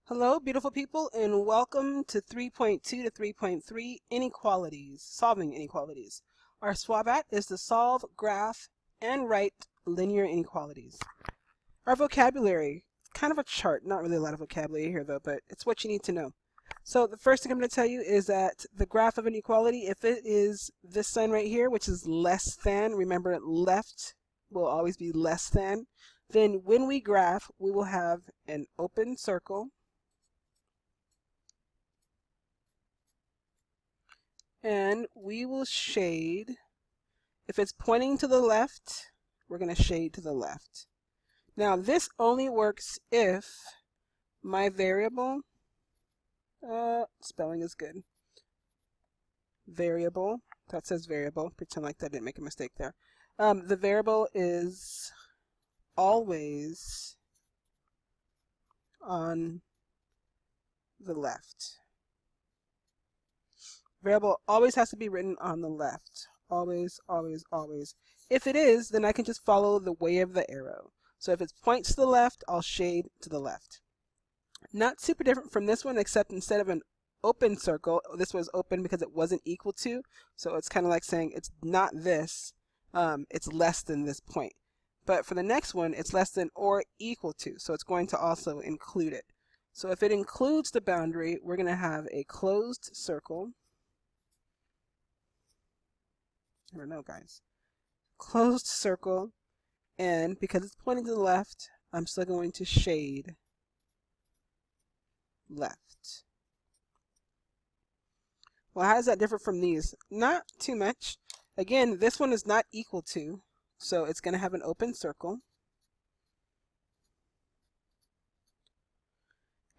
Hello, beautiful people, and welcome to 3.2 to 3.3 Inequalities, Solving Inequalities. Our SWABAT is to solve, graph, and write linear inequalities. Our vocabulary, kind of a chart, not really a lot of vocabulary here though, but it's what you need to know. So the first thing I'm going to tell you is that the graph of inequality, if it is this sign right here, which is less than, remember left will always be less than, then when we graph, we will have an open circle, and we will shade. If it's pointing to the left, we're going to shade to the left. Now this only works if my variable, spelling is good, variable, that says variable, pretend like that didn't make a mistake there. The variable is always on the left. Variable always has to be written on the left. Always, always, always. If it is, then I can just follow the way of the arrow. So if it points to the left, I'll shade to the left. Not super different from this one, except instead of an open circle, this was open because it wasn't equal to. So it's kind of like saying it's not this, it's less than this point. But for the next one, it's less than or equal to. So it's going to also include it. So if it includes the boundary, we're going to have a closed circle. I don't know, guys. Closed circle, and because it's pointing to the left, I'm still going to shade left. Well, how does that differ from these? Not too much. Again, this one is not equal to, so it's going to have an open circle.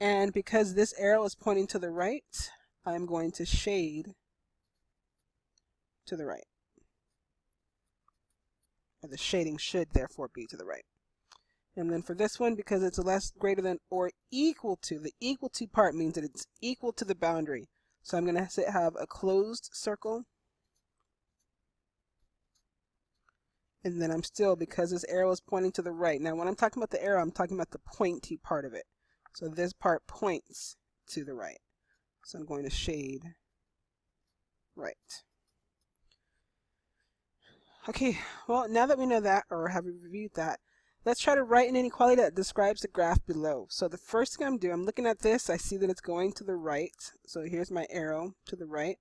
And because this arrow is pointing to the right, I'm going to shade to the right. Or the shading should therefore be to the right. And then for this one, because it's less greater than or equal to, the equal to part means that it's equal to the boundary. So I'm going to have a closed circle. And then I'm still, because this arrow is pointing to the right. Now when I'm talking about the arrow, I'm talking about the pointy part of it. So this part points to the right. So I'm going to shade right. Okay, well, now that we know that, or have reviewed that, let's try to write an inequality that describes the graph below. So the first thing I'm doing, I'm looking at this, I see that it's going to the right. So here's my arrow to the right.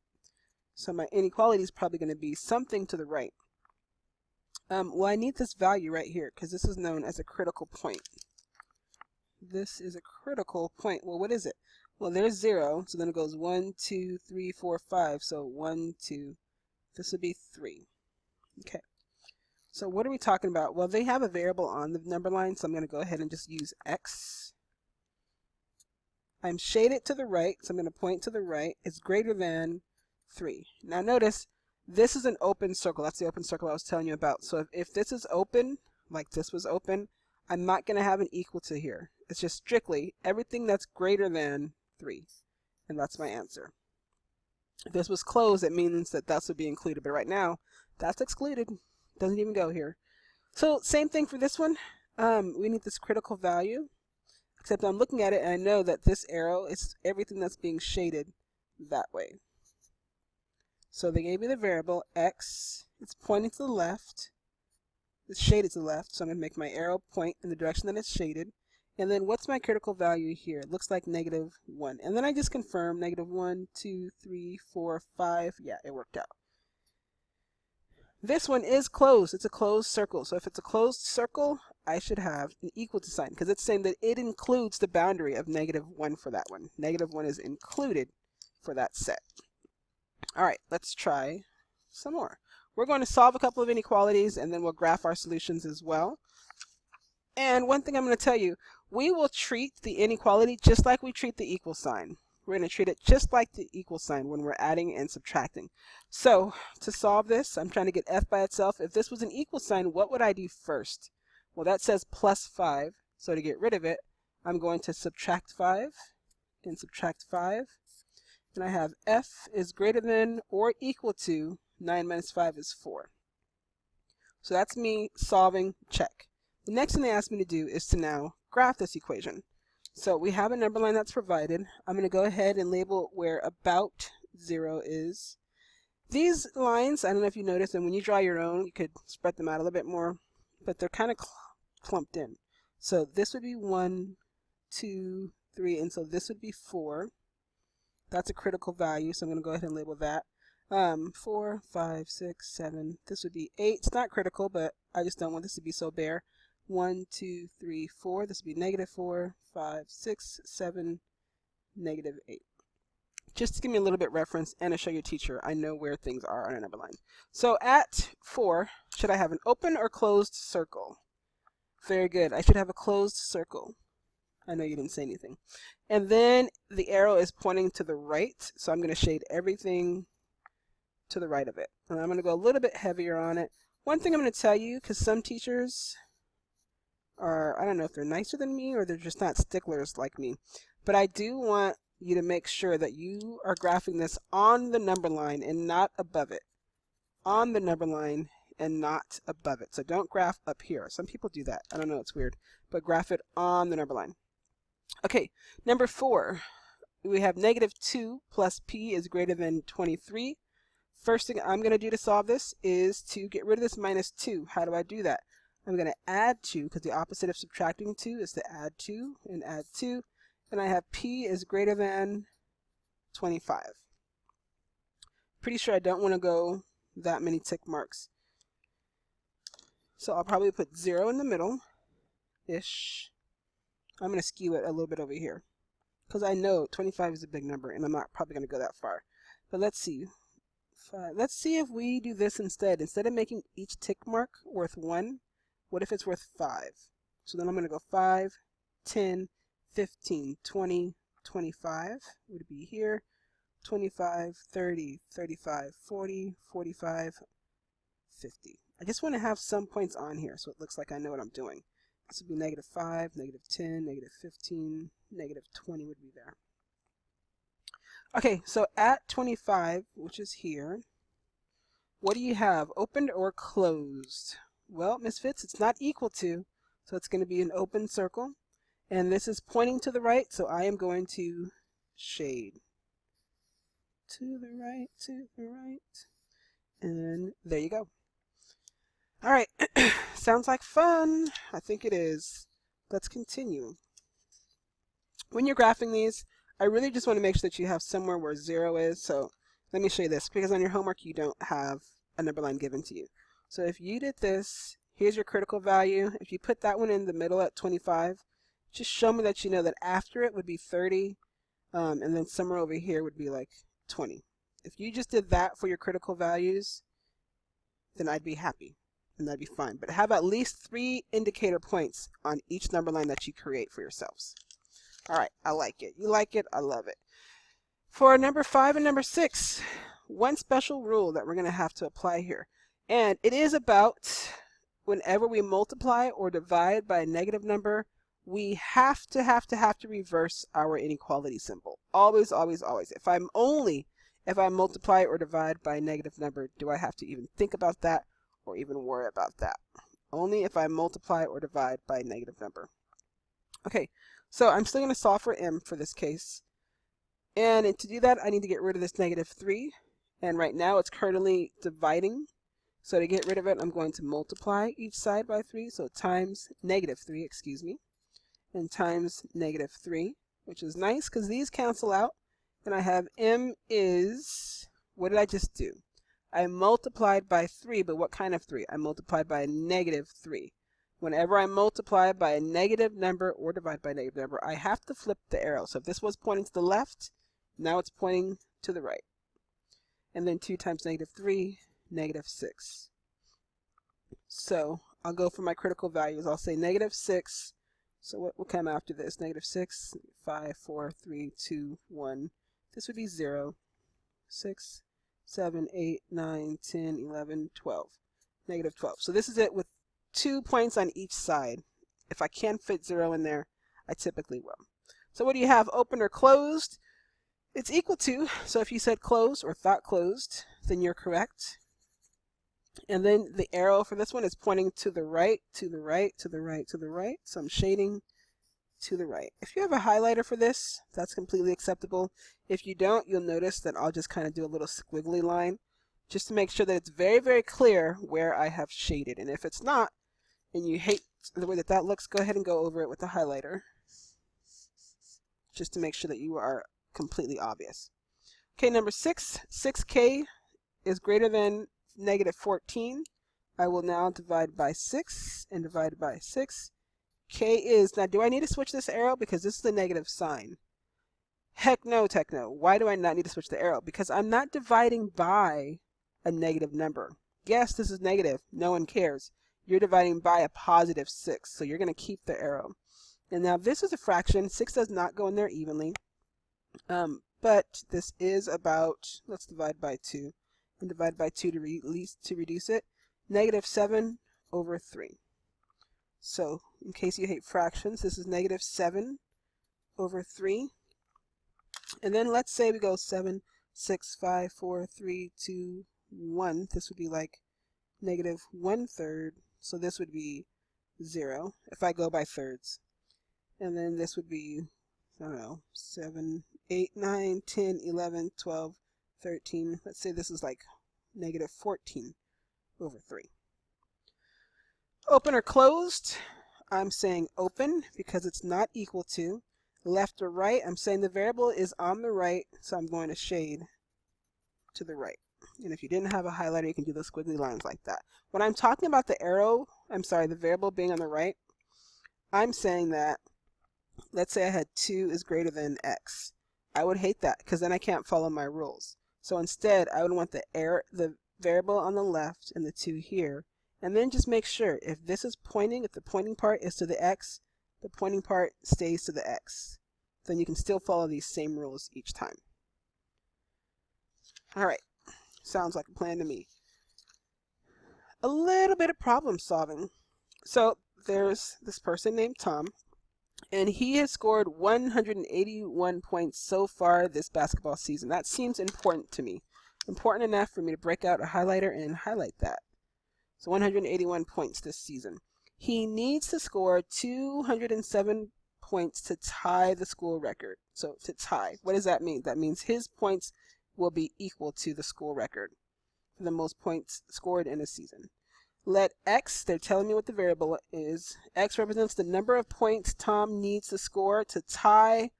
So my inequality is probably going to be something to the right. Well, I need this value right here, because this is known as a critical point. This is a critical point. Well, what is it? Well, there's 0, so then it goes 1, 2, 3, 4, 5. So 1, 2, this would be 3. Okay, so what are we talking about? Well, they have a variable on the number line, so I'm going to go ahead and just use x. I'm shaded to the right, so I'm going to point to the right. It's greater than 3. Now notice, this is an open circle. That's the open circle I was telling you about. So if this is open, like this was open, I'm not going to have an equal to here. It's just strictly everything that's greater than 3. And that's my answer. If this was closed, it means that that would be included. But right now, that's excluded. Doesn't even go here. So same thing for this one. We need this critical value. Except I'm looking at it and I know that this arrow is everything that's being shaded that way. So they gave me the variable x. It's pointing to the left. It's shaded to the left. So I'm going to make my arrow point in the direction that it's shaded. And then what's my critical value here? It looks like -1. And then I just confirm -1, 2, 3, 4, 5. Yeah, it worked out. This one is closed. It's a closed circle. So if it's a closed circle, I should have an equal to sign because it's saying that it includes the boundary of -1 for that one. -1 is included for that set. All right, let's try some more. We're going to solve a couple of inequalities and then we'll graph our solutions as well. And one thing I'm going to tell you, we will treat the inequality just like we treat the equal sign. We're going to treat it just like the equal sign when we're adding and subtracting. So to solve this, I'm trying to get f by itself. If this was an equal sign, what would I do first? Well, that says +5. So to get rid of it, I'm going to subtract 5 and subtract 5. And I have f is greater than or equal to 9 minus 5 is 4. So that's me solving, check. The next thing they asked me to do is to now graph this equation. So we have a number line that's provided. I'm going to go ahead and label where about 0 is. These lines, I don't know if you noticed, and when you draw your own, you could spread them out a little bit more, but they're kind of clumped in. So this would be 1, 2, 3, and so this would be 4. That's a critical value, so I'm going to go ahead and label that. 4, 5, 6, 7. This would be 8. It's not critical, but I just don't want this to be so bare. 1, 2, 3, 4. This would be -4, 5, 6, 7, -8. Just to give me a little bit reference and to show your teacher I know where things are on a number line. So at 4, should I have an open or closed circle? Very good. I should have a closed circle. I know you didn't say anything. And then the arrow is pointing to the right, so I'm going to shade everything to the right of it. And I'm going to go a little bit heavier on it. One thing I'm going to tell you, because some teachers are, I don't know if they're nicer than me or they're just not sticklers like me, but I do want you to make sure that you are graphing this on the number line and not above it. On the number line and not above it. So don't graph up here. Some people do that. I don't know, it's weird. But graph it on the number line. Okay, number 4. We have -2 plus p is greater than 23. First thing I'm going to do to solve this is to get rid of this -2. How do I do that? I'm going to add 2, because the opposite of subtracting 2 is to add 2, and add 2. And I have p is greater than 25. Pretty sure I don't want to go that many tick marks. So I'll probably put 0 in the middle-ish. I'm going to skew it a little bit over here, because I know 25 is a big number, and I'm not probably going to go that far. But let's see. Let's see if we do this instead. Instead of making each tick mark worth 1, what if it's worth 5? So then I'm going to go 5, 10, 15, 20, 25 would be here, 25, 30, 35, 40, 45, 50. I just want to have some points on here so it looks like I know what I'm doing. This would be -5, -10, -15, -20 would be there. Okay, so at 25, which is here, what do you have, opened or closed? Well, Misfits, it's not equal to, so it's going to be an open circle. And this is pointing to the right, so I am going to shade. To the right, to the right. And there you go. All right, sounds like fun. I think it is. Let's continue. When you're graphing these, I really just want to make sure that you have somewhere where 0 is. So let me show you this, because on your homework you don't have a number line given to you. So if you did this, here's your critical value. If you put that one in the middle at 25, just show me that you know that after it would be 30, and then somewhere over here would be like 20. If you just did that for your critical values, then I'd be happy, and that'd be fine. But have at least 3 indicator points on each number line that you create for yourselves. All right, I like it. You like it? I love it. For number 5 and number 6, one special rule that we're going to have to apply here, and it is about whenever we multiply or divide by a negative number, we have to reverse our inequality symbol. Always, always, always. If I multiply or divide by a negative number, do I have to even think about that or even worry about that? Only if I multiply or divide by a negative number. Okay, so I'm still going to solve for m for this case. And to do that, I need to get rid of this -3. And right now it's currently dividing. So to get rid of it, I'm going to multiply each side by 3. So times -3, excuse me. And times -3, which is nice because these cancel out. And I have m is, what did I just do? I multiplied by 3, but what kind of 3? I multiplied by a -3. Whenever I multiply by a negative number or divide by a negative number, I have to flip the arrow. So if this was pointing to the left, now it's pointing to the right. And then 2 times -3, -6. So I'll go for my critical values. I'll say -6. So what will come after this? -6, 5, 4, 3, 2, 1. This would be 0, 6, 7, 8, 9, 10, 11, 12. -12. So this is it with 2 points on each side. If I can fit 0 in there, I typically will. So what do you have, open or closed? It's equal to, so if you said closed or thought closed, then you're correct. And then the arrow for this one is pointing to the right, to the right, to the right, to the right. So I'm shading to the right. If you have a highlighter for this, that's completely acceptable. If you don't, you'll notice that I'll just kind of do a little squiggly line just to make sure that it's very, very clear where I have shaded. And if it's not, and you hate the way that that looks, go ahead and go over it with the highlighter just to make sure that you are completely obvious. Okay, number 6, 6k is greater than negative 14. I will now divide by 6 and divide by 6. K is, now do I need to switch this arrow because this is the negative sign? Heck no, techno. Why do I not need to switch the arrow? Because I'm not dividing by a negative number. Yes, this is negative. No one cares. You're dividing by a positive 6, so you're going to keep the arrow. And now this is a fraction. 6 does not go in there evenly. But this is about, let's divide by 2. And divide by 2 to reduce it. Negative 7 over 3. So, in case you hate fractions, this is negative 7 over 3. And then let's say we go 7, 6, 5, 4, 3, 2, 1. This would be like negative 1/3. So this would be 0 if I go by thirds. And then this would be, I don't know, 7, 8, 9, 10, 11, 12, 13. Let's say this is like negative 14 over 3. Open or closed? I'm saying open because it's not equal to. Left or right? I'm saying the variable is on the right, so I'm going to shade to the right. And if you didn't have a highlighter, you can do the squiggly lines like that. When I'm talking about the arrow, the variable being on the right, I'm saying that, let's say I had 2 is greater than x. I would hate that because then I can't follow my rules. So instead, I would want the variable on the left and the 2 here. And then just make sure if this is pointing, if the pointing part is to the x, the pointing part stays to the x. Then you can still follow these same rules each time. All right. Sounds like a plan to me. A little bit of problem solving. So there's this person named Tom, and he has scored 181 points so far this basketball season. That seems important to me. Important enough for me to break out a highlighter and highlight that. So 181 points this season. He needs to score 207 points to tie the school record. So to tie, what does that mean? That means his points will be equal to the school record for the most points scored in a season. Let x, they're telling me what the variable is. X represents the number of points Tom needs to score to tie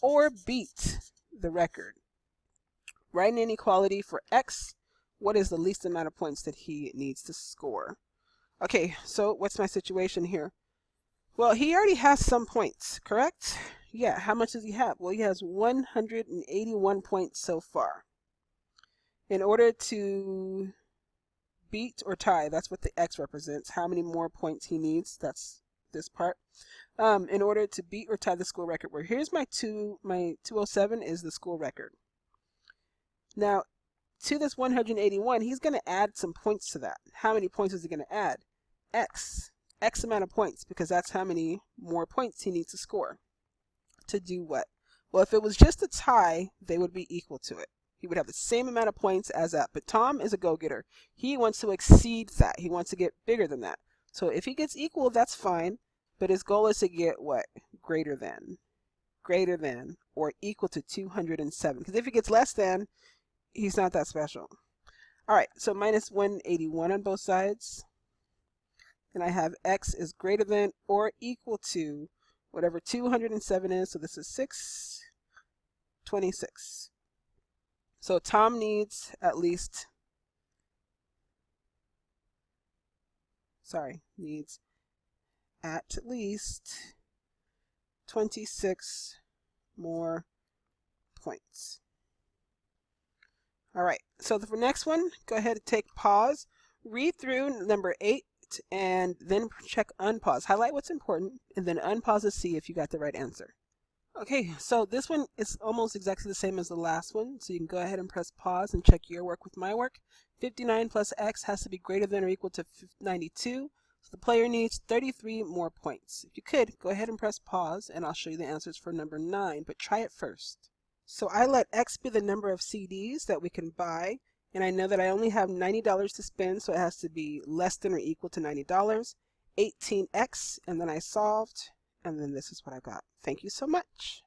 or beat the record. Write an inequality for x. What is the least amount of points that he needs to score? Okay, so what's my situation here? Well, he already has some points, correct? Yeah, how much does he have? Well, he has 181 points so far. In order to beat or tie, that's what the x represents, how many more points he needs, that's this part. In order to beat or tie the school record, where here's my 207 is the school record. Now, to this 181, he's going to add some points to that. How many points is he going to add? X amount of points, because that's how many more points he needs to score. To do what? Well, if it was just a tie, they would be equal to it. He would have the same amount of points as that. But Tom is a go-getter. He wants to exceed that. He wants to get bigger than that. So if he gets equal, that's fine. But his goal is to get what? Greater than. Greater than or equal to 207. Because if he gets less than, he's not that special. All right, so minus 181 on both sides. And I have x is greater than or equal to whatever 207 is. So this is 626. So Tom needs at least, needs at least 26 more points. All right, so for the next one, go ahead and take pause, read through number 8, and then check unpause. Highlight what's important, and then unpause to see if you got the right answer. Okay, so this one is almost exactly the same as the last one, so you can go ahead and press pause and check your work with my work. 59 plus x has to be greater than or equal to 92, so the player needs 33 more points. If you could, go ahead and press pause, and I'll show you the answers for number 9, but try it first. So I let x be the number of CDs that we can buy, and I know that I only have $90 to spend, so it has to be less than or equal to $90. 18x, and then I solved, and then this is what I got. Thank you so much.